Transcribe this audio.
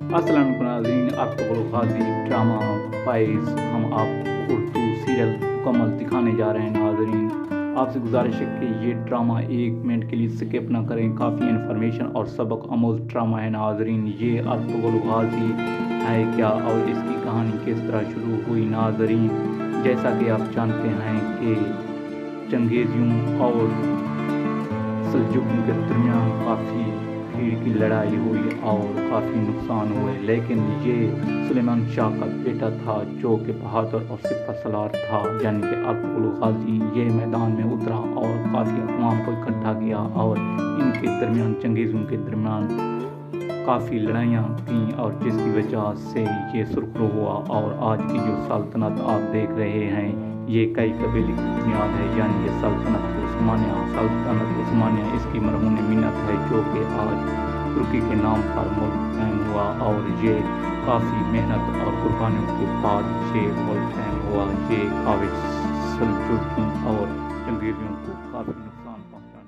السلام علیکم ناظرین، آپ کو غازی ڈرامہ فائز ہم آپ کو اردو سیریل مکمل دکھانے جا رہے ہیں۔ ناظرین آپ سے گزارش ہے کہ یہ ڈرامہ 1 منٹ کے لیے سکپ نہ کریں، کافی انفارمیشن اور سبق آموز ڈرامہ ہے۔ ناظرین یہ ارطغرل غازی ہے کیا اور اس کی کہانی کس طرح شروع ہوئی؟ ناظرین جیسا کہ آپ جانتے ہیں کہ چنگیزیوں اور سلجوقیوں کے درمیان کافی بھیڑ کی لڑائی ہوئی اور کافی نقصان ہوئے، لیکن یہ سلیمان شاہ کا بیٹا تھا جو کہ بہادر اور سپہ سالار تھا، یعنی کہ ارطغرل غازی۔ یہ میدان میں اترا اور کافی اقوام کو اکٹھا کیا اور ان کے درمیان چنگیزیوں کے درمیان کافی لڑائیاں تھیں، اور جس کی وجہ سے یہ سرخرو ہوا۔ اور آج کی جو سلطنت آپ دیکھ رہے ہیں یہ کئی قبیلے کی بنیاد ہے، یعنی یہ سلطنت عثمانیہ اس کی مرہون منت ہے، جو کہ آج ترکی کے نام پر ملک قائم ہوا، اور یہ کافی محنت اور قربانیوں کے بعد یہ ملک قائم ہوا۔ یہ کاوش سلجوقیوں اور چنگیزیوں کو کافی نقصان پہنچا۔